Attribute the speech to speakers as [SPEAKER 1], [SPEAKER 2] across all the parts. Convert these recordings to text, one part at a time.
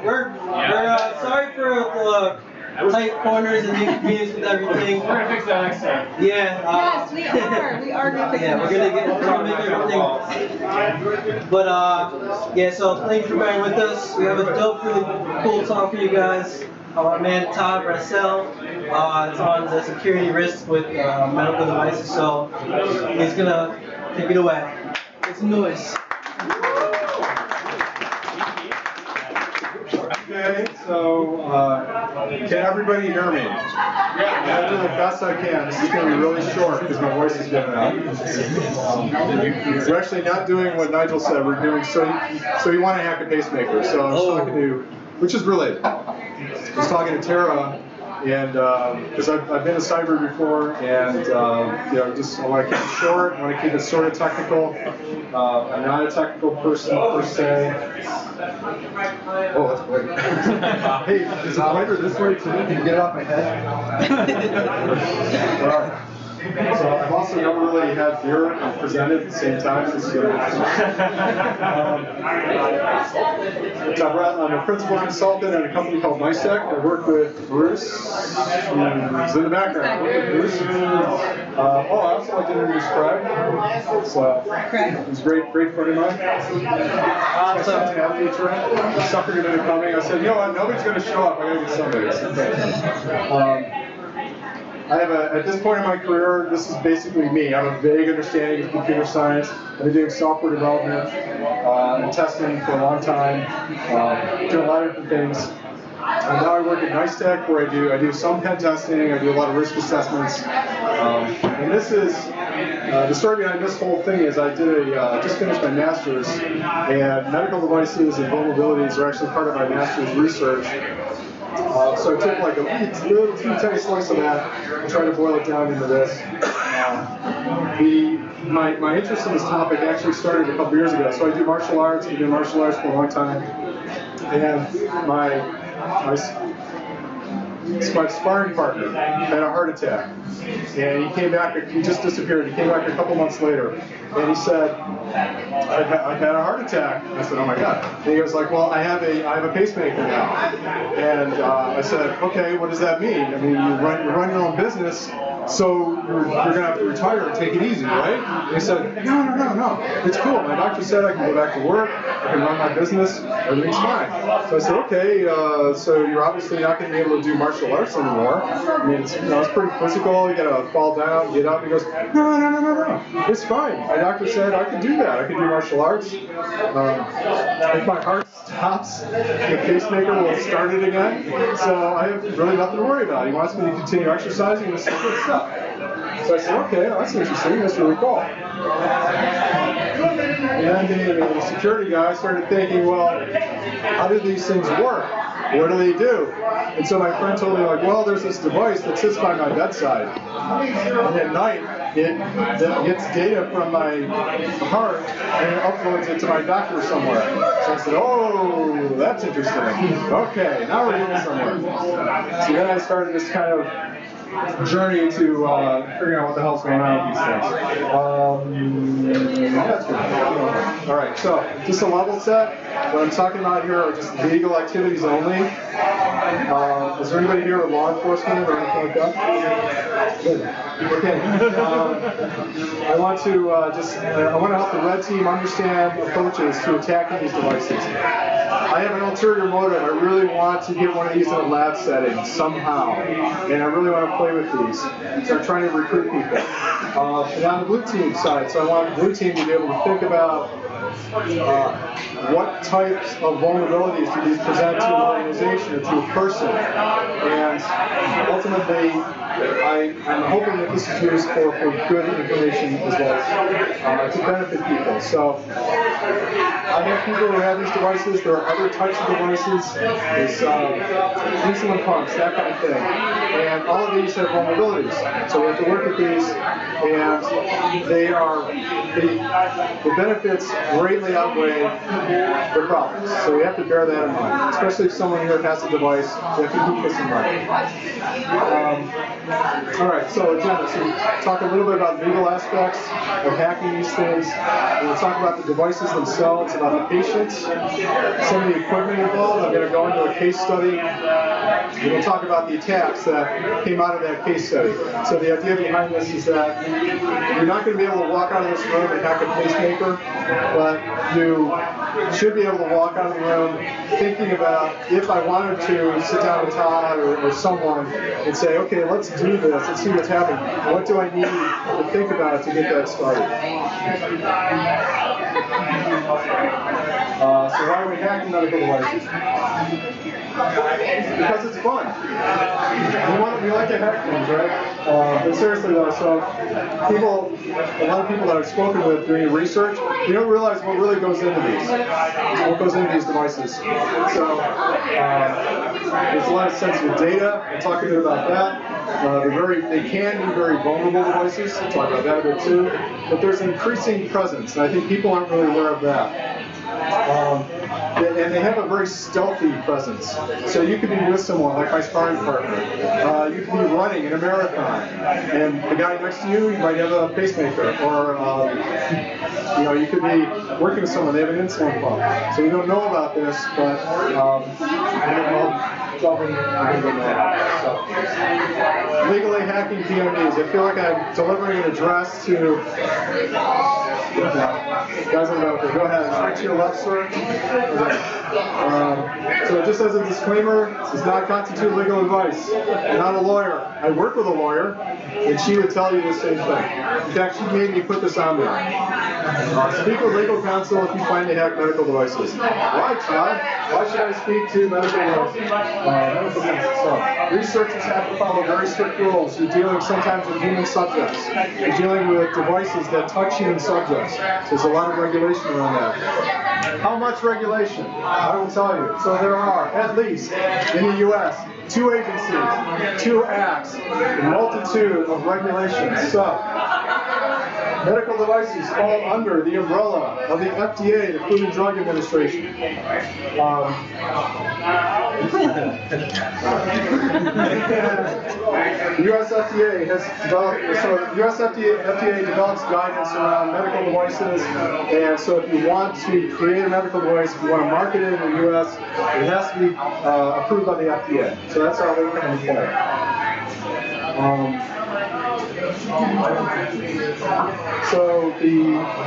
[SPEAKER 1] we're sorry for the tight corners and the inconvenience with everything.
[SPEAKER 2] We're gonna fix that next time.
[SPEAKER 1] Yeah.
[SPEAKER 3] Yes, we are. We are gonna fix
[SPEAKER 1] Yeah, we're gonna make everything. But yeah. So thanks for being with us. We have a dope, really cool talk for you guys. Our man Todd Brasel. It's on the security risks with medical devices. So he's gonna take it away. Make some noise.
[SPEAKER 4] Okay, so can everybody hear me? Yeah. I'll do the best I can. This is going to be really short because my voice is giving out. We're actually not doing what Nigel said. We're doing so you want to hack a pacemaker. So I was talking to, which is related. I was talking to Tara. And because I've been a cyber before, and you know, just I want to keep it short. I want to keep it sort of technical. I'm not a technical person per se. Oh, that's great. Hey, is the pointer this way too? Can you get it off my head? All right. So I've also never really had beer and presented at the same time. I'm a principal consultant at a company called NYSTEC. I work with Bruce, who's in the background. I work with Bruce. I also like to introduce Craig. He's a great friend of mine. So suffered a minute coming. I said, you know what, nobody's going to show up. I got to get somebody. I have at this point in my career, this is basically me. I have a vague understanding of computer science. I've been doing software development and testing for a long time, doing a lot of different things. And now I work at NYSTEC, where I do some pen testing, I do a lot of risk assessments. And this is, the story behind this whole thing is I did just finished my master's, and medical devices and vulnerabilities are actually part of my master's research. So I took like a little tiny slice of that and tried to boil it down into this. My interest in this topic actually started a couple years ago. So I do martial arts. I've been martial arts for a long time. And my sparring partner had a heart attack. And he came back, he just disappeared. He came back a couple months later. And he said, I've had a heart attack. I said, oh my God. And he was like, well, I have a pacemaker now. And I said, okay, what does that mean? I mean, you run your own business, so you're going to have to retire and take it easy, right? And he said, no, it's cool. My doctor said I can go back to work, I can run my business, everything's fine. So I said, okay, so you're obviously not going to be able to do martial arts anymore. I mean, it's pretty physical. You got to fall down, get up. He goes, no, it's fine. My doctor said I could do that. I could do martial arts. If my heart stops, the pacemaker will start it again. So I have really nothing to worry about. He wants me to continue exercising and stuff. So I said, okay, that's interesting. That's really cool. And then the security guy started thinking, well, how do these things work? What do they do? And so my friend told me, like, well, there's this device that sits by my bedside. And at night, it gets data from my heart and it uploads it to my doctor somewhere. So I said, oh, that's interesting. Okay, now we're getting somewhere. So then I started this kind of journey to figuring out what the hell's going on with these things. That's good. All right, so just a level set. What I'm talking about here are just legal activities only. Is there anybody here with law enforcement or anything like that? Good. Okay. I want to help the red team understand approaches to attacking these devices. I have an ulterior motive. I really want to get one of these in a lab setting somehow, and I really want to play with these. So I'm trying to recruit people. And on the blue team side, so I want the blue team to be able to think about what types of vulnerabilities do these present to an organization or to a person, and ultimately I'm hoping that this is used for good information as well to benefit people. So I have people who have these devices. There are other types of devices. There's insulin pumps, that kind of thing. And all of these have vulnerabilities. So we have to work with these, and the benefits greatly outweigh the problems. So we have to bear that in mind. Especially if someone here has a device, we have to keep this in mind. All right, so agenda. So talk a little bit about legal aspects of hacking these things. We'll talk about the devices themselves, about the patients, some of the equipment involved. I'm going to go into a case study. And we'll talk about the attacks that came out of that case study. So the idea behind this is that you're not going to be able to walk out of this room and hack a pacemaker, but you should be able to walk out of the room thinking about, if I wanted to sit down with Todd or someone and say, okay, let's do this, let's see what's happening. What do I need to think about to get that started? So why are we hacking medical devices? Because it's fun. We like to hack things, right? But seriously though, so a lot of people that I've spoken with doing research, you don't realize what really goes into these. What goes into these devices. So there's a lot of sensitive data. We'll talk a bit about that. They can be very vulnerable devices. We'll talk about that a bit too. But there's an increasing presence, and I think people aren't really aware of that. And they have a very stealthy presence. So you could be with someone, like my sparring partner. You could be running in a marathon, and the guy next to you might have a pacemaker, or you could be working with someone, they have an insulin pump. So we don't know about this, but legally hacking DMEs. I feel like I'm delivering an address to guys on the back. Go ahead, straight to your left, sir. So just as a disclaimer, this does not constitute legal advice. I'm not a lawyer. I work with a lawyer, and she would tell you the same thing. In fact, she made me put this on there. Speak with legal counsel if you find they hack medical devices. Why, Todd? Why should I speak to medical devices? So, researchers have to follow very strict rules. You're dealing sometimes with human subjects. You're dealing with devices that touch human subjects. So there's a lot of regulation around that. How much regulation? I will tell you. So there are, at least, in the U.S., 2 agencies, 2 acts, a multitude of regulations. So, medical devices fall under the umbrella of the FDA, the Food and Drug Administration. The U.S. FDA has developed, so the U.S. FDA develops guidance around medical devices, and so if you want to create a medical device, if you want to market it in the U.S., it has to be approved by the FDA. So that's how they come into play. So the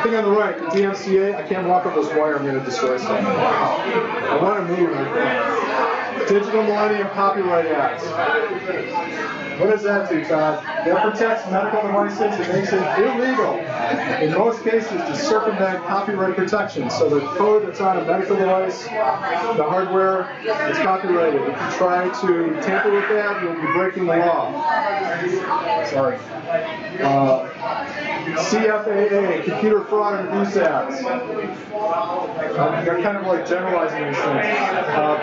[SPEAKER 4] thing on the right, the DMCA, I can't walk up this wire, I'm going to destroy something. I want to move it. Digital Millennium Copyright Act. What does that do, Todd? That protects medical devices. It makes it illegal, in most cases, to circumvent copyright protection. So the code that's on a medical device, the hardware, is copyrighted. If you try to tamper with that, you'll be breaking the law. Sorry. CFAA, Computer Fraud and Abuse Acts. They're kind of like generalizing these things.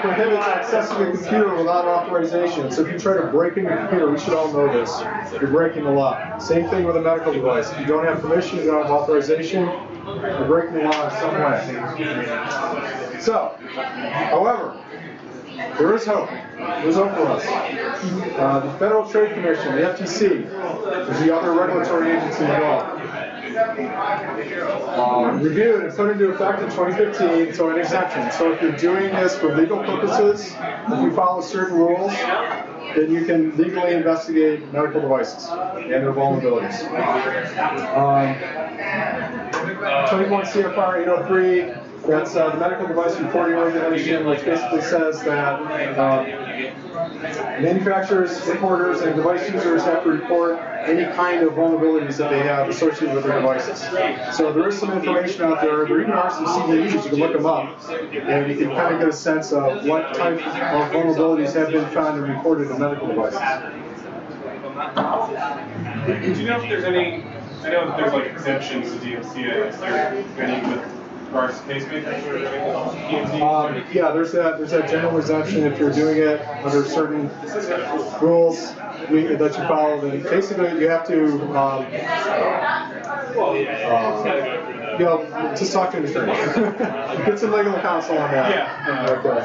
[SPEAKER 4] Prohibits accessing a computer without authorization. So if you try to break into a computer, we should all know this, you're breaking the law. Same thing with a medical device. If you don't have permission, you don't have authorization, you're breaking the law in some way. So, however, there is hope. There's hope for us. The Federal Trade Commission, the FTC, is the other regulatory agency involved. Reviewed and put into effect in 2015, so an exemption. So if you're doing this for legal purposes, if you follow certain rules, then you can legally investigate medical devices and their vulnerabilities. 21 CFR 803. That's the Medical Device Reporting Regulation, which basically says that manufacturers, importers, and device users have to report any kind of vulnerabilities that they have associated with their devices. So there is some information out there. There even are some CVEs, you can look them up, and you can kind of get a sense of what type of vulnerabilities have been found and reported in medical devices.
[SPEAKER 2] Do you know if there's any, I know that there's like exemptions to DMCA, is there any with regards to pacemakers?
[SPEAKER 4] Yeah, there's that general exemption if you're doing it under certain rules that you follow. Then basically you have to, just talk to an attorney. Get some legal counsel on that.
[SPEAKER 2] Yeah.
[SPEAKER 4] Okay.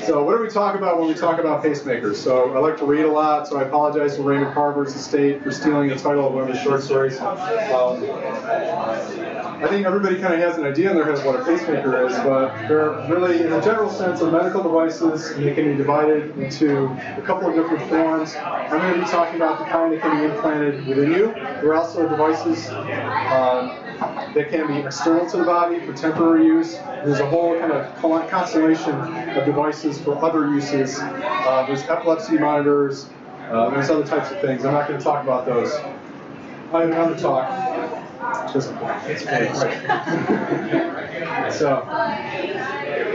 [SPEAKER 4] So what do we talk about when we talk about pacemakers? So I like to read a lot, so I apologize to Raymond Carver's estate for stealing the title of one of his short stories. I think everybody kind of has an idea in their head of what a pacemaker is, but they're really, in a general sense, are medical devices, and they can be divided into a couple of different forms. I'm going to be talking about the kind that can be implanted within you. There are also devices that can be external to the body for temporary use. There's a whole kind of constellation of devices for other uses. There's epilepsy monitors. There's other types of things. I'm not going to talk about those. I have another talk. Just it's great. So,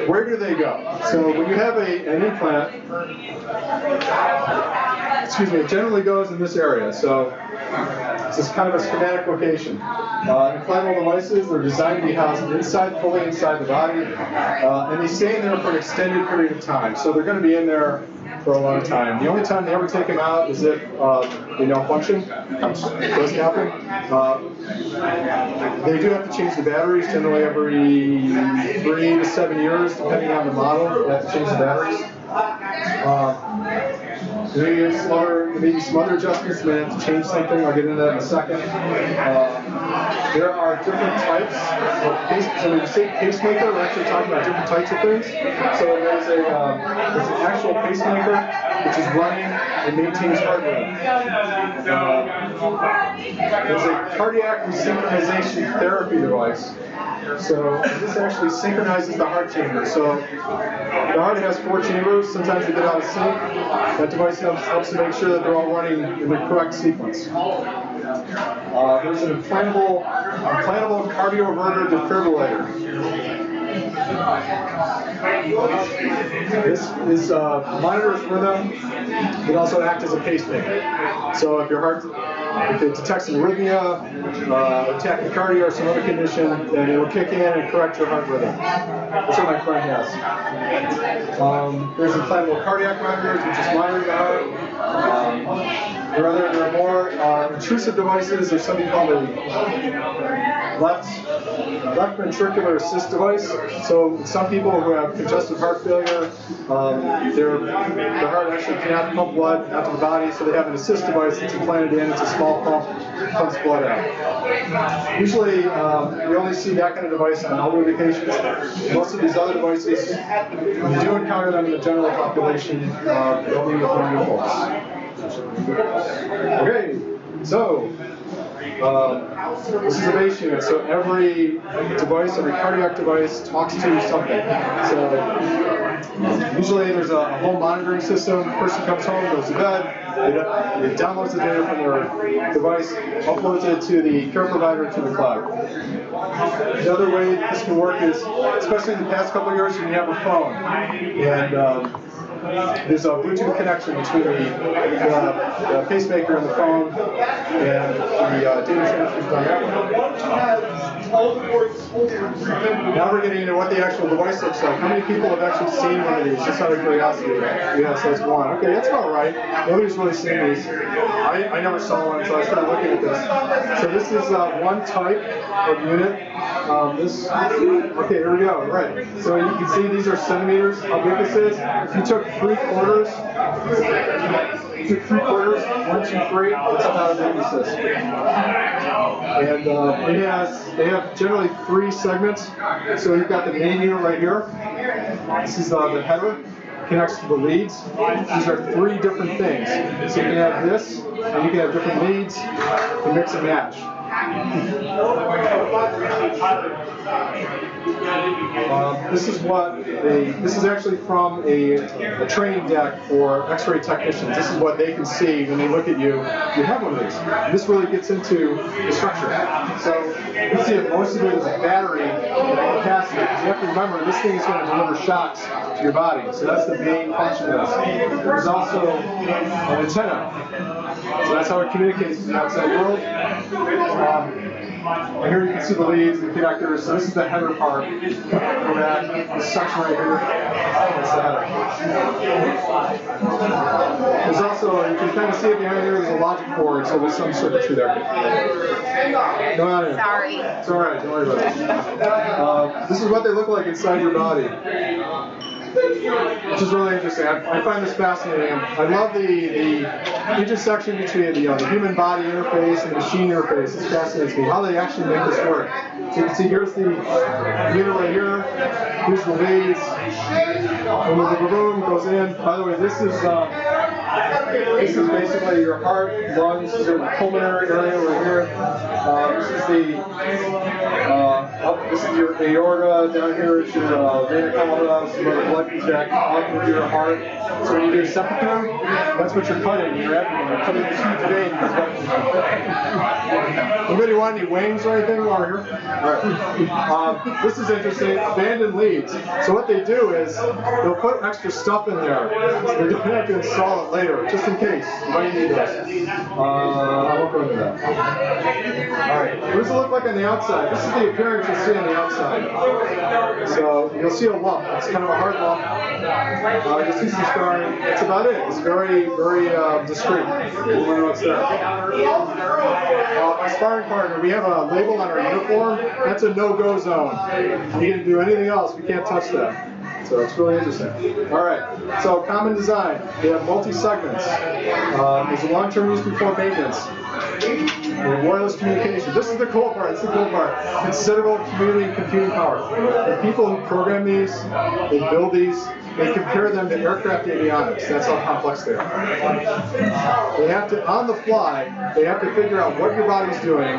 [SPEAKER 4] where do they go? So when you have an implant, it generally goes in this area. So this is kind of a schematic location. Implantable devices, they're designed to be housed fully inside the body, and they stay in there for an extended period of time. So they're going to be in there for a long time. The only time they ever take them out is if they malfunction. It does happen. They do have to change the batteries generally every 3 to 7 years, depending on the model. They have to change the batteries. There may be some other adjustments. They may have to change something. I'll get into that in a second. There are different types of pacemakers. So when you say pacemaker, we're actually talking about different types of things. So there's an actual pacemaker which is running and maintains heart rhythm. There's a cardiac resynchronization therapy device. So this actually synchronizes the heart chamber. So the heart has 4 chambers. Sometimes they get out of sync. That device helps to make sure that they're all running in the correct sequence. There's an implantable cardioverter defibrillator. This monitors rhythm. It also acts as a pacemaker. So if it detects an arrhythmia, tachycardia, or some other condition, then it will kick in and correct your heart rhythm. That's what my friend has. There's implantable cardiac monitors, which is monitoring the heart. There are more intrusive devices. There's something called a left ventricular assist device. So some people who have congestive heart failure, their heart actually cannot pump blood out to the body, so they have an assist device that's implanted in. It's a small pump, pumps blood out. Usually, we only see that kind of device on elderly patients. Most of these other devices, when you do encounter them in the general population, they'll be with younger folks. Okay, so this is a base unit, so every device, every cardiac device talks to something. So usually there's a home monitoring system. The person comes home, goes to bed, it downloads the data from their device, uploads it to the care provider to the cloud. The other way this can work is, especially in the past couple of years, you can have a phone. And there's a Bluetooth connection between the pacemaker and the phone, and the data transfer is done that way. Now we're getting into what the actual device looks like. How many people have actually seen one of these? Just out of curiosity. Yeah, so that's one. Okay, that's about right. Nobody's really seen these. I never saw one, so I started looking at this. So this is one type of unit. Okay, here we go. Right. So you can see these are centimeters. How big this is? If you took 3/4, 1, 2, 3. That's how big this is. And they have generally 3 segments. So you've got the main unit right here. This is the header. Connects to the leads. These are 3 different things. So you can have this, and you can have different leads to mix and match. This is actually from a training deck for X-ray technicians. This is what they can see when they look at you. You have one of these. This really gets into the structure. So you see that most of it is a battery capacity. You have to remember, this thing is going to deliver shocks to your body. So that's the main function of this. There's also an antenna. So that's how it communicates to the outside world. And here you can see the leads, the connectors. So this is the header part. Go back, this section right here. That's the header. There's also, you can kind of see it behind here, there's a logic board, so there's some circuitry there. Go on in.
[SPEAKER 3] Sorry.
[SPEAKER 4] It's alright, don't worry about it. This is what they look like inside your body. which is really interesting. I find this fascinating. I love the intersection between the human body interface and the machine interface. It fascinates me how they actually make this work. So you can see here's the unit right here. Here's the leads. And when the balloon goes in, by the way, this is basically your heart, lungs, this is the pulmonary area right here. This is your aorta, down here is your vena cava, some other blood contact up into your heart. So when you do seppuku, that's what you're cutting in your abdomen. You're cutting this huge vein in your gut. Anybody want any wings or anything while we're here? All right. This is interesting, abandoned leads. So what they do is they'll put extra stuff in there. So they don't have to install it later, just in case. You might need this. I won't go into that. All right. What does it look like on the outside? This is the appearance you'll see on the outside. So you'll see a lump. It's kind of a hard lump. You'll see some scarring. That's about it. It's very, very discreet. You won't know what's there. My sparring partner, we have a label on our uniform. That's a no-go zone. You can do anything else. We can't touch that. So it's really interesting. All right. So common design. We have multi-segments. There's a long-term use before maintenance. Wireless communication. This is the cool part. It's the cool part. Considerable community computing power. The people who program these, they build these, they compare them to aircraft avionics. That's how complex they are. They have to, on the fly, they have to figure out what your body's doing,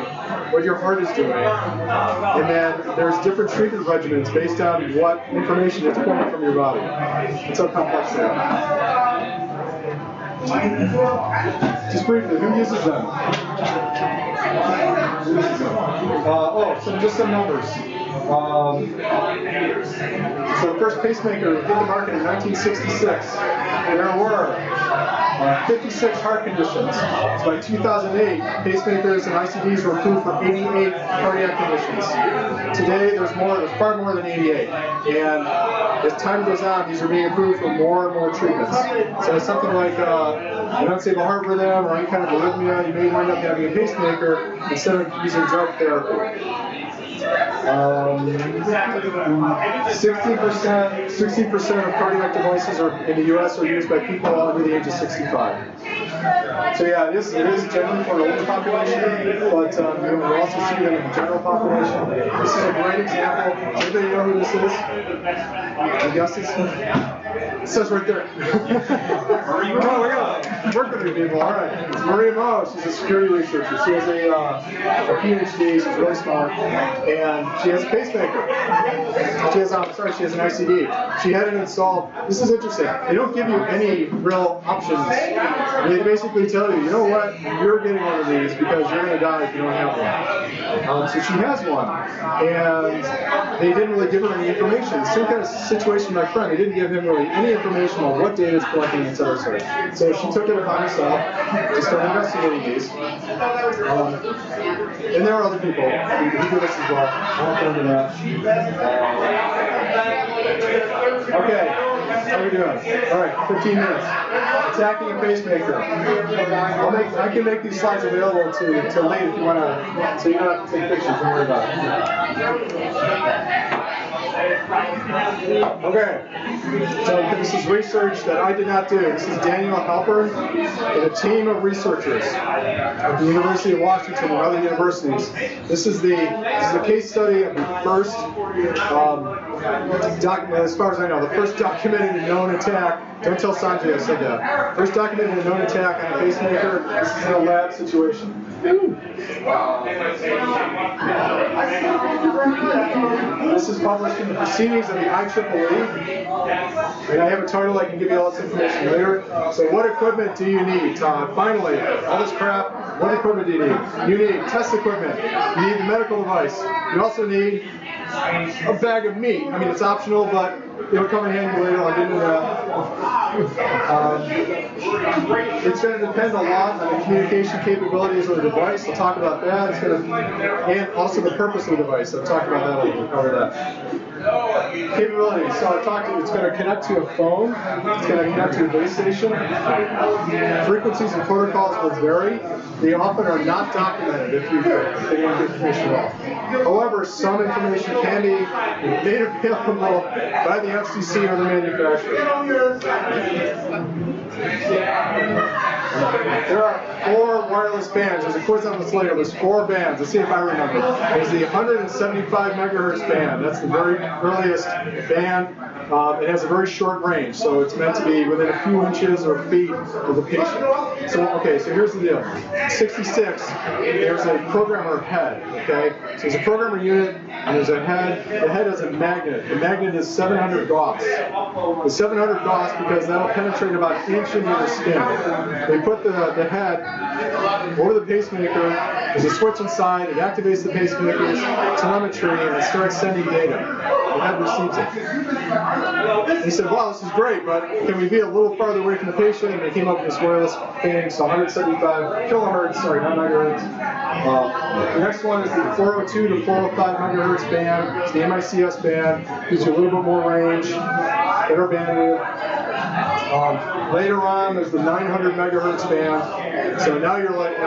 [SPEAKER 4] what your heart is doing, and then there's different treatment regimens based on what information is pulling from your body. That's how complex they are. Just briefly, who uses them? Just some numbers. So the first pacemaker hit the market in 1966. There were 56 heart conditions. So by 2008, pacemakers and ICDs were approved for 88 cardiac conditions. Today, there's far more than 88. And as time goes on, these are being approved for more and more treatments. So it's something like an unstable heart rhythm or any kind of arrhythmia, you may wind up having a pacemaker instead of using drug therapy. 60% of cardiac devices in the U.S. are used by people under the age of 65. So yeah, it is generally for an older population, but we'll also see them in the general population. This is a great example. Anybody know who this is? Any guesses? It says right there. Work with you people. All right. It's Maria Mo. She's a security researcher. She has a PhD. She's really smart, and she has a pacemaker. She has an ICD. She had it installed. This is interesting. They don't give you any real options. They basically tell you, you know what, you're getting one of these because you're going to die if you don't have one. So she has one, and they didn't really give her any information. Same kind of situation with my friend. They didn't give him really any information on what data is collecting, etc. So she took it upon herself to start investigating these. And there are other people who do this as well. I won't go into that. Okay, how are we doing? All right, 15 minutes. Attacking a pacemaker. I can make these slides available to Lee if you want to, so you don't have to take pictures. Don't worry about it. Okay, so this is research that I did not do. This is Daniel Halpern and a team of researchers at the University of Washington and other universities. This is the case study of the first, as far as I know, the first documented and known attack. Don't tell Sanjay I said that. First documented and known attack on a pacemaker. This is in a lab situation. This is published in the Proceedings of the IEEE. And I have a title, I can give you all this information later. So what equipment do you need, Todd? Finally, all this crap, what equipment do you need? You need test equipment. You need the medical device. You also need a bag of meat. I mean, it's optional, but it'll come in handy later. I'll get into that. It's going to depend a lot on the communication capabilities of the device. I'll talk about that. It's going to, and also the purpose of the device. I'll talk about that. I'll cover that. Capabilities. So I talked to, it's going to connect to a phone. It's going to connect to a base station. Frequencies and protocols will vary. They often are not documented if you want to get information well. However, some information can be made available by the FCC or the manufacturer. There are 4 wireless bands. There's a quiz on this later. There's 4 bands. Let's see if I remember. There's the 175 megahertz band. That's the very earliest band. It has a very short range, so it's meant to be within a few inches or feet of the patient. So, okay, so here's the deal. 66, there's a programmer head, okay? So there's a programmer unit, and there's a head. The head is a magnet. The magnet is 700 Gauss. The 700 Gauss because that'll penetrate about an inch into your skin. They put the head over the pacemaker. There's a switch inside. It activates the pacemaker's telemetry, and it starts sending data. The head receives it. He said, wow, this is great, but can we be a little farther away from the patient? And they came up with this wireless thing, so 175 kilohertz, sorry, not megahertz. The next one is the 402 to 405 megahertz band. It's the NYSTEC band. Gives you a little bit more range, better bandwidth. Later on, there's the 900 megahertz band. So now you're like,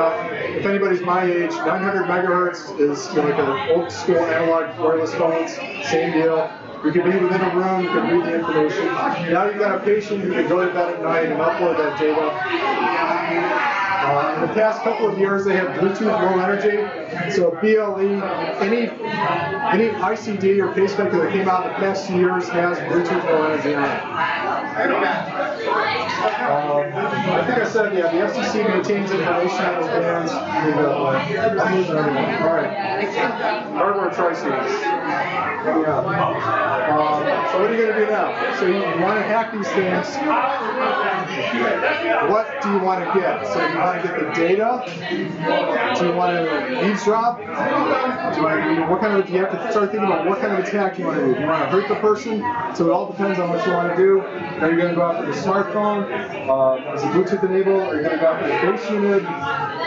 [SPEAKER 4] if anybody's my age, 900 megahertz is like an old school analog wireless phones, same deal. You can be within a room, you can read the information. Now you've got a patient who can go to bed at night and upload that data. In the past couple of years, they have Bluetooth low energy. So BLE, any ICD or pacemaker that came out in the past 2 years has Bluetooth low energy on it. I think I said, yeah, the FCC maintains information on those bands. All right. Hardware triceps. So what are you going to do now? So you want to hack these things. What do you want to get? So you want to get the data? Do you want to eavesdrop? Do you have to start thinking about what kind of attack you want to do? Do you want to hurt the person? So it all depends on what you want to do. Are you going to go after the smartphone? Is it Bluetooth enabled? Are you going to go after the base unit?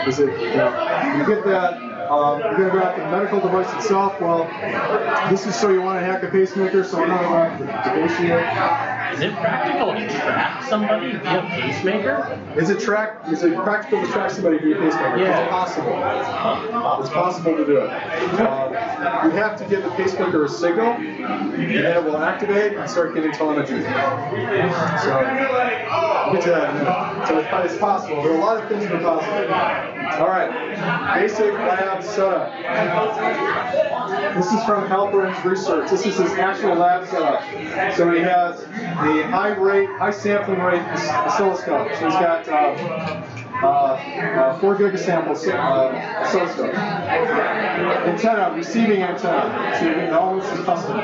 [SPEAKER 4] Is it, you get that? You're going to go after the medical device itself. Well, this is so you want to hack a pacemaker, so we're not going after the base unit.
[SPEAKER 5] Is it practical to track somebody via pacemaker?
[SPEAKER 4] Is it practical to track somebody via pacemaker?
[SPEAKER 5] Yeah.
[SPEAKER 4] It's possible. It's possible to do it. You have to give the pacemaker a signal, and then it will activate and start getting telemetry. So, we'll get to that in a minute. So it's possible. There are a lot of things that are possible. All right. Basic lab setup. This is from Halperin's research. This is his actual lab setup. So he has the high sampling rate oscilloscope. So he's got 4 gigasample oscilloscope. Antenna, receiving antenna. So all this is custom. The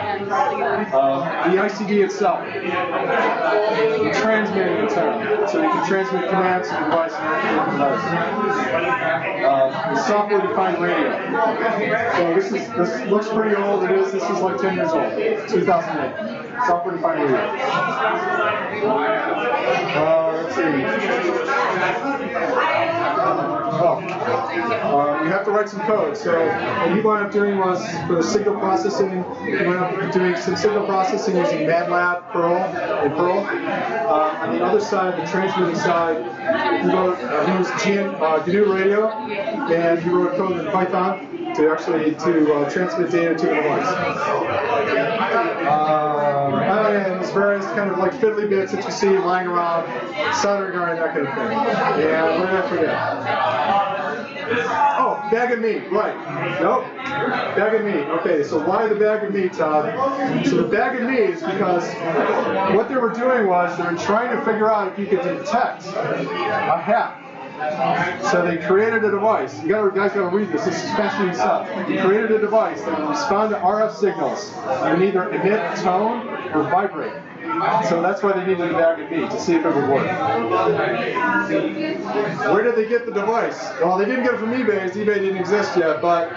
[SPEAKER 4] ICD itself. The transmitting antenna. So you can transmit commands to the device and activate the device. The software-defined radio. So this looks pretty old. This is like 10 years old. 2008. Software-defined radio. Let's see. You have to write some code. So what you wound up doing was, for the signal processing, you wound up doing some signal processing using MATLAB, Perl. On the other side, the transmitting side, he used GNU radio, and he wrote code in Python to transmit data to the device. And there's various kind of like fiddly bits that you see lying around, soldering iron, that kind of thing. And what did I forget? Oh, bag of meat, right. Nope, bag of meat. Okay, so why the bag of meat, Todd? So the bag of meat is because what they were doing was they were trying to figure out if you could detect a hack. So they created a device. You guys got to read this. This is fascinating stuff. They created a device that would respond to RF signals and either emit, tone, or vibrate. So that's why they needed a bag of meat, to see if it would work. Where did they get the device? Well, they didn't get it from eBay, as eBay didn't exist yet, but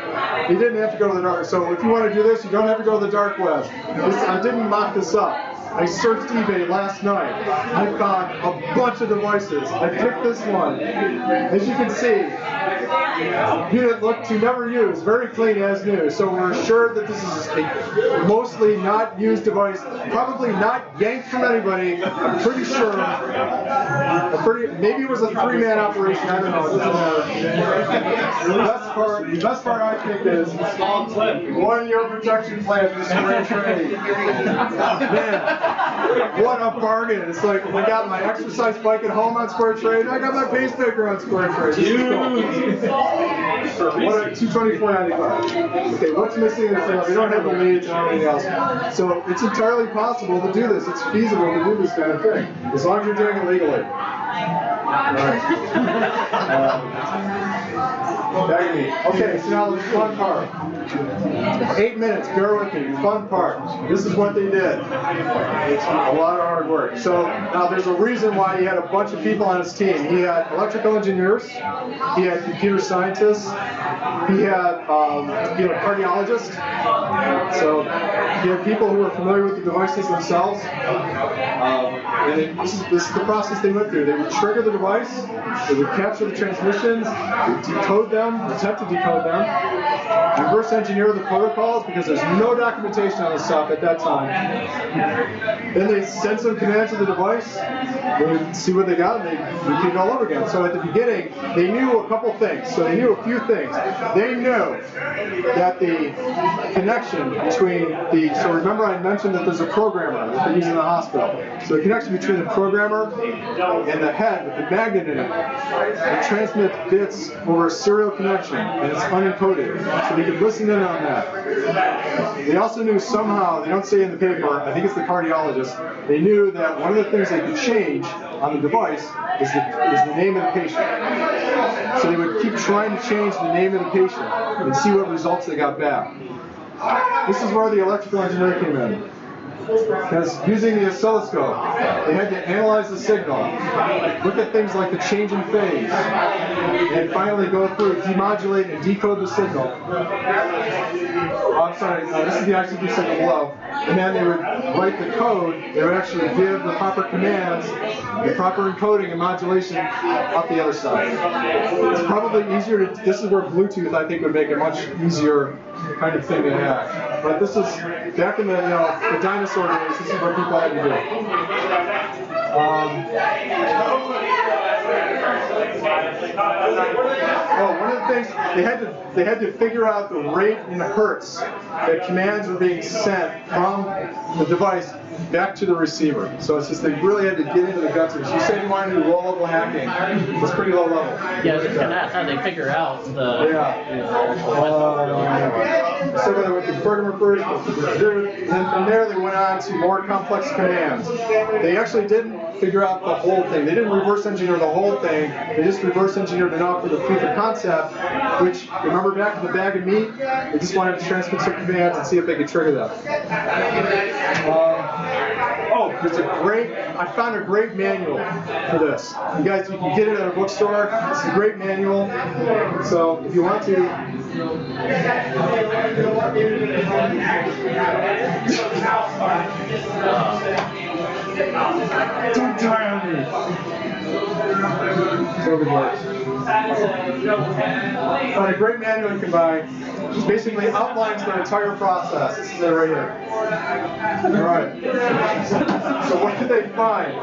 [SPEAKER 4] you didn't have to go to the dark. So if you want to do this, you don't have to go to the dark web. I didn't mock this up. I searched eBay last night. I found a bunch of devices. I picked this one. As you can see, unit look to never use, very clean as new. So we're assured that this is a mostly not used device, probably not yanked from anybody. I'm pretty sure. Maybe it was a 3-man operation. I don't know. It doesn't matter. The best part I think is 1-year protection plan for square trade. Man, what a bargain! It's like I got my exercise bike at home on square trade, and I got my pacemaker on square trade. This is cool. What a $224.95. Okay, what's missing in the thing? We don't have the leads and everything else. So it's entirely possible to do this. It's feasible to do this kind of thing, as long as you're doing it legally. Alright. Back to me. Okay, so now the fun part. 8 minutes, bear with me. Fun part. This is what they did. It's a lot of hard work. So now there's a reason why he had a bunch of people on his team. He had electrical engineers, he had computer scientists, he had cardiologists. So he had people who were familiar with the devices themselves. And this is the process they went through. They would trigger the device, they would capture the transmissions, they would decode them, attempt to decode them, reverse engineer the protocols because there's no documentation on this stuff at that time. Then they send some commands to the device, they would see what they got, and they repeat it all over again. So at the beginning, they knew a couple things. So they knew a few things. They knew that the connection between so remember I mentioned that there's a programmer that they use in the hospital. So the connection between the programmer and the head with the magnet in it transmits bits over a serial connection, and it's unencoded. So they could listen in on that. They also knew somehow, they don't say in the paper, I think it's the cardiologist, they knew that one of the things they could change on the device is the name of the patient. So they would keep trying to change the name of the patient and see what results they got back. This is where the electrical engineer came in. Because using the oscilloscope, they had to analyze the signal, look at things like the change in phase, and finally go through, demodulate, and decode the signal. I'm sorry, this is the ICD signal below. And then they would write the code, they would actually give the proper commands, the proper encoding and modulation up the other side. It's probably easier to, this is where Bluetooth I think would make a much easier kind of thing to have. But this is, back in the, the dinosaur days, this is what people had to do. One of the things, they had to figure out the rate in hertz that commands were being sent from the device back to the receiver. So it's just they really had to get into the guts of it. So you said you wanted to do low-level hacking. It's pretty low level.
[SPEAKER 5] Yeah, I was just going to ask how they figure out the...
[SPEAKER 4] So they went to programmer first, and from there they went on to more complex commands. They actually didn't figure out the whole thing. They didn't reverse engineer the whole thing. They just reverse engineered enough for the proof of concept, which, remember back in the bag of meat? They just wanted to transmit some commands and see if they could trigger them. There's I found a great manual for this. You guys, you can get it at a bookstore. It's a great manual. So if you want to, don't die on me. So it works. Find a great manual you can buy. It basically outlines the entire process. This is it right here. All right. So what did they find?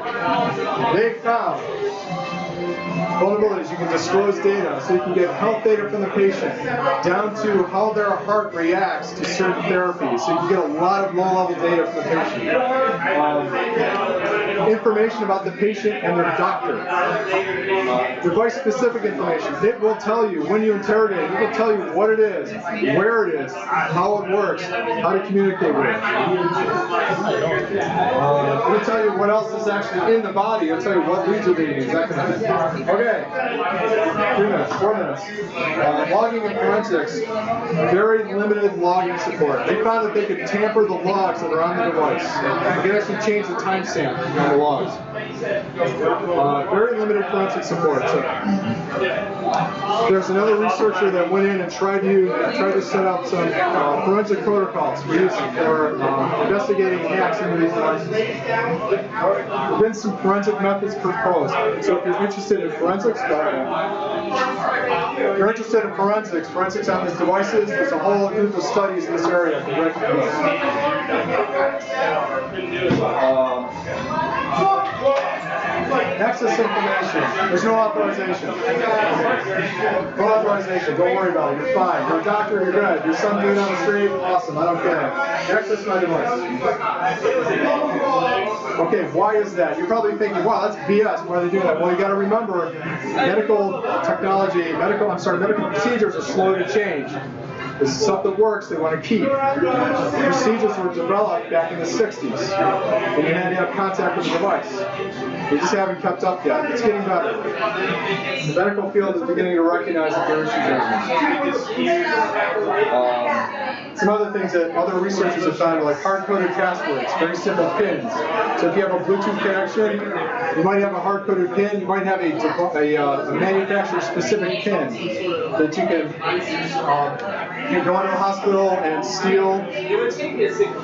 [SPEAKER 4] They found vulnerabilities. You can disclose data, so you can get health data from the patient, down to how their heart reacts to certain therapies. So you can get a lot of low-level data from the patient. Information about the patient and their doctor. Device-specific information. It will tell you when you interrogate it. It will tell you what it is, where it is, how it works, how to communicate with it. It will tell you what else is actually in the body. It will tell you what leads are being used, that kind of thing. Okay, 3 minutes, 4 minutes. Logging and forensics. Very limited logging support. They found that they could tamper the logs that are on the device. They could actually change the timestamp on the logs. Very limited forensic support. So there's another researcher that went in and tried to set up some forensic protocols for investigating hacks into these devices. There have been some forensic methods proposed. So if you're interested in forensics, forensics on these devices, there's a whole group of studies in this area for recognizing. Access information. There's no authorization. No authorization. Don't worry about it. You're fine. You're a doctor. You're good. Your son doing on the street. Awesome. I don't care. Access my device. Okay. Why is that? You're probably thinking, wow, that's BS. Why are they doing that? Well, you got to remember, medical technology, medical procedures are slow to change. This is stuff that works, they want to keep. Procedures were developed back in the 60s, and you had to have contact with the device. They just haven't kept up yet. It's getting better. The medical field is beginning to recognize that there are issues there. Some other things that other researchers have found are like hard-coded passwords, very simple pins. So if you have a Bluetooth connection, you might have a hard-coded pin, you might have a manufacturer-specific pin that you can go into a hospital and steal,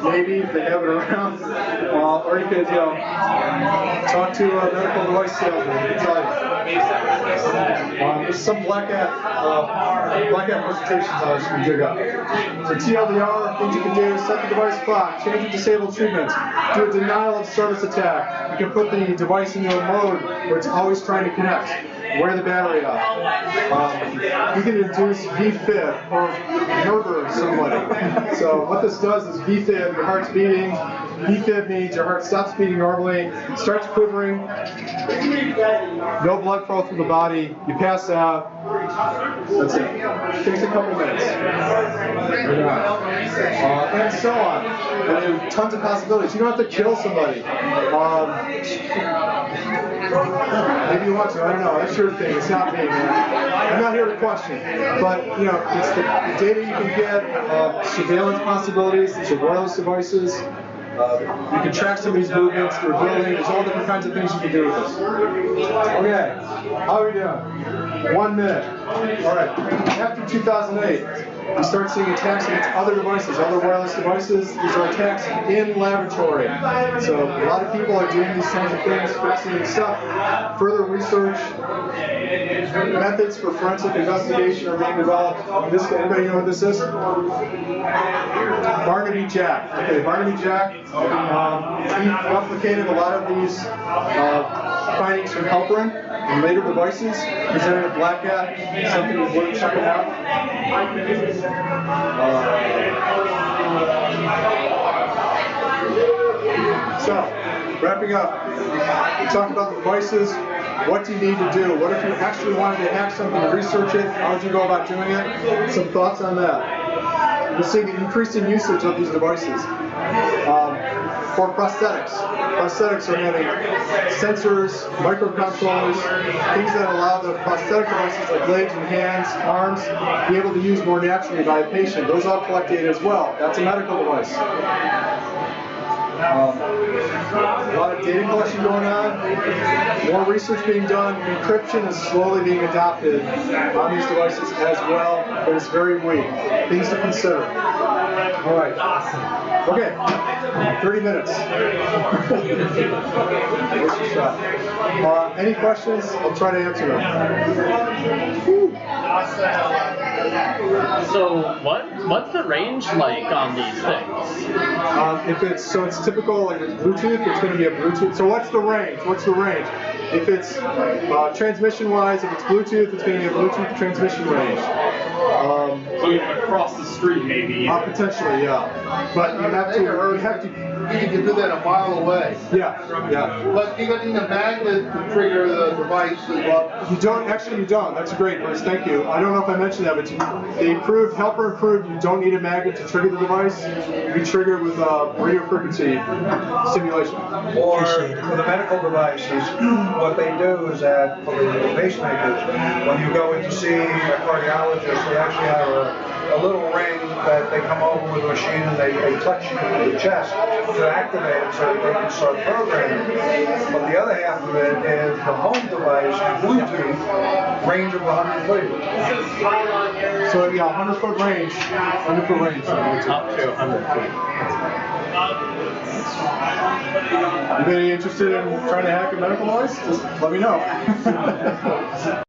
[SPEAKER 4] maybe if they have it around, or you could talk to a medical device salesman and tell you. There's some black hat presentations on this you can dig up. So TLDR, things you can do, set the device clock, change the disabled treatments, do a denial of service attack. You can put the device into a mode where it's always trying to connect. Wear the battery up. You can induce VFib or murder somebody. So what this does is VFib, your heart's beating. VFib means your heart stops beating normally, starts quivering, no blood flow through the body, you pass out. That's it. It takes a couple minutes. And so on. And there are tons of possibilities. You don't have to kill somebody. Maybe you want to, I don't know, that's your thing, it's not me, man. I'm not here to question. But, it's the data you can get, surveillance possibilities, these are wireless devices. You can track somebody's movements through a building, there's all different kinds of things you can do with this. Okay, how are we doing? 1 minute. All right, after 2008, we start seeing attacks against other devices, other wireless devices. These are attacks in laboratory. So a lot of people are doing these kinds of things, fascinating stuff. Further research, methods for forensic investigation are being developed. Anybody know what this is? Barnaby Jack. Okay, Barnaby Jack, he replicated a lot of these findings from Halperin and later devices, presented a black hat, something that's worth checking out. So, wrapping up, we talked about the devices. What do you need to do? What if you actually wanted to hack something and research it? How would you go about doing it? Some thoughts on that. We're seeing an increasing usage of these devices. For prosthetics. Prosthetics are having sensors, microcontrollers, things that allow the prosthetic devices like legs and hands, arms, be able to use more naturally by a patient. Those all collect data as well. That's a medical device. A lot of data collection going on, more research being done, encryption is slowly being adopted on these devices as well, but it's very weak. Things to consider. All right. Okay, 30 minutes. Any questions? I'll try to answer them.
[SPEAKER 5] So what's the range like on these things?
[SPEAKER 4] It's typical, like it's Bluetooth, it's going to be a Bluetooth. So what's the range? If it's transmission-wise, if it's Bluetooth, it's going to be a Bluetooth transmission range.
[SPEAKER 2] So across the street, maybe.
[SPEAKER 4] Potentially, yeah. But you have to.
[SPEAKER 6] You can do that a mile away.
[SPEAKER 4] Yeah.
[SPEAKER 6] But you need a magnet to trigger the device.
[SPEAKER 4] You don't. That's great, Bruce. Thank you. I don't know if I mentioned that, but Helper proved you don't need a magnet to trigger the device. You trigger it with radio frequency stimulation.
[SPEAKER 7] Or for the medical devices, what they do is that for the pacemakers, when you go in to see a cardiologist, they actually have a a little ring that they come over with a machine and they touch you in the chest to activate it so that they can start programming. But the other half of it is the home device, Bluetooth, range of 100 feet.
[SPEAKER 4] So yeah, 100-foot range. 100-foot range.
[SPEAKER 5] Up to 100 feet.
[SPEAKER 4] Anybody interested in trying to hack a medical device? Just let me know.